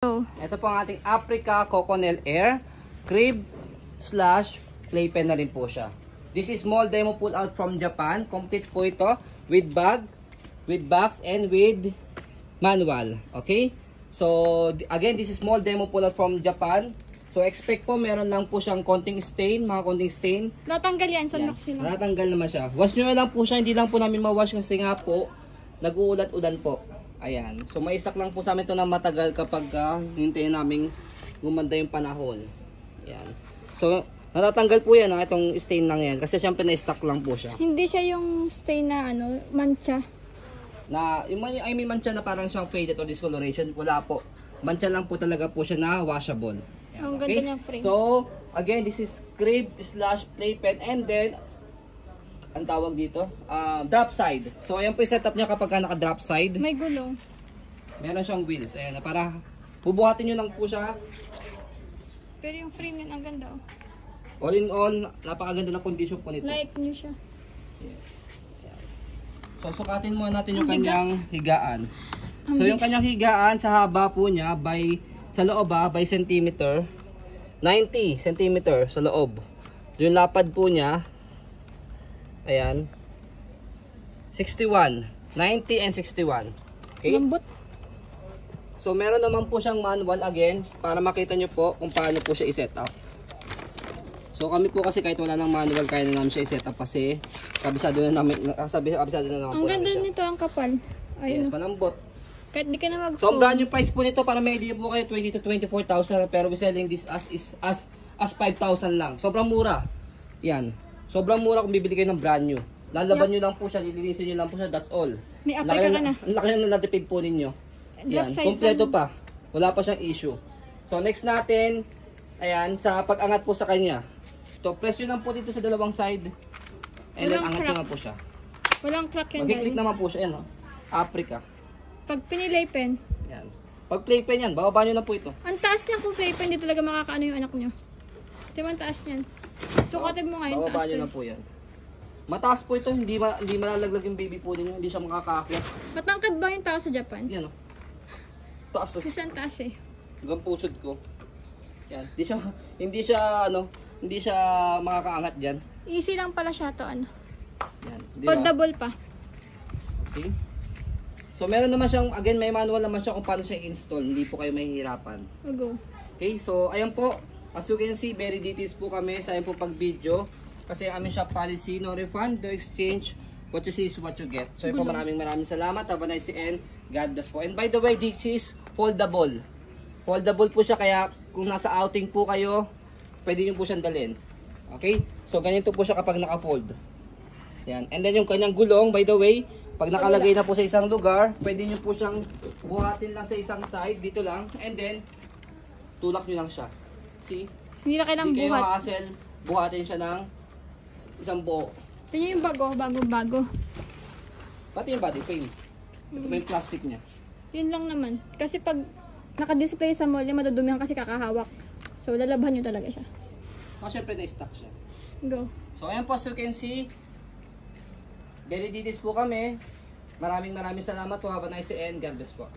Ito po ang ating Africa Coconut Air crib / playpen na rin po siya. This is small demo pull out from Japan. Complete po ito with bag, with box, and with manual. Okay? So, again, this is small demo pull out from Japan. So, expect po meron lang po siyang konting stain, mga konting stain. Natanggal yan, sunrock sila. Natanggal naman siya. Wash nyo na lang po siya, hindi lang po namin ma-wash kasi nga po, nag-uulat-ulan po. Ayan. So, may stock lang po sa amin ito na matagal kapag hintayin namin gumanda yung panahon. Ayan. So, natatanggal po yan, itong stain lang yan. Kasi syempre na-stock lang po siya. Hindi siya yung stain na mancha. I mean mancha na parang siyang faded or discoloration. Wala po. Mancha lang po talaga po siya na washable. Ayan, ang okay? ganda niyang frame. So, again, this is crib / playpen, and then ang tawag dito, drop side. So, ayan po yung setup niya kapag naka-drop side. May gulong. Meron siyang wheels. Ayan, para bubuhatin nyo lang po siya. Pero yung frame yun, ang ganda. All in all, napakaganda ng condition po nito. Like nyo siya. Yes. Ayan. So, sukatin muna natin yung kanyang higaan. So, yung kanyang higaan sa haba po niya, sa loob by centimeter, 90 centimeter sa loob. Yung lapad po niya, ayan, 61, 90 and 61. Okay? Lambot. So, meron naman po siyang manual again para makita nyo po kung paano po siya i-set up. So, kami po kasi kahit wala ng manual, kaya na namin siya i-set up kasi kabisado na namin Ang ganda nito, ang kapal. Ayun. Yes, malambot. Kahit di ka na mag-zoom. So, ang brand new price po nito para may idea po kayo 20 to 24,000, pero we selling this as 5,000 lang. Sobrang mura. Yan. Sobrang mura kung bibili kayo ng brand new. Lalaban nyo lang po siya, lilinisin nyo lang po siya, that's all. May Africa ka na. Ang laki na natipid po ninyo. Yan, kompleto pa. Wala pa siyang issue. So, next natin, ayan, sa pag-angat po sa kanya. So, press nyo lang po dito sa dalawang side. And then, angat nyo lang po siya. Walang crack yan. Mag-click naman po siya, yan, Africa. Pag pinilay pen. Yan. Pag playpen yan, bababa nyo lang po ito. Ang taas niya kung playpen, hindi talaga makakaano yung anak nyo. Diba ang taas niyan? Sukatin mo nga yung taas. Bababa nyo lang po yan. Mataas po ito, hindi malalaglag yung baby po ninyo, hindi siya makakaakyat. Matangkad ba yung tao sa Japan? Yan o. Taas o. Kasi ang taas eh. Hanggang pusod ko. Yan. Hindi siya makakaangat dyan. Easy lang pala siya to Yan. Diba? Foldable pa. Okay. So meron naman siyang, again may manual naman siya kung paano siya i-install. Hindi po kayo mahihirapan. Go. Okay, so ayan po. As you can see, very details po kami sa ayan po pag video. Kasi ang aming shop policy, no refund, no exchange. What you see is what you get. So po, maraming salamat. Have a nice day and God bless po. And by the way, this is foldable. Foldable po siya, kaya kung nasa outing po kayo, pwede nyo po siyang dalhin. Okay? So ganito po siya kapag naka-fold. Yan. And then yung kanyang gulong, by the way, pag nakalagay na po sa isang lugar, pwede nyo po siyang buhatin lang sa isang side, dito lang, and then tulak nyo lang siya. See? Hindi na kailang Hindi kayo buhat. hassle, buhatin siya ng isang buo. Ito nyo yung bago-bago. Pati yung body frame. Ito pa yung plastic niya. Yun lang naman. Kasi pag naka-display sa mall, madudumihan kasi kakahawak. So, lalabhan nyo talaga siya. Syempre na-stock siya. Go. So, ayan po, as you can see, very details po kami. Maraming salamat po. Have a nice day and God bless po.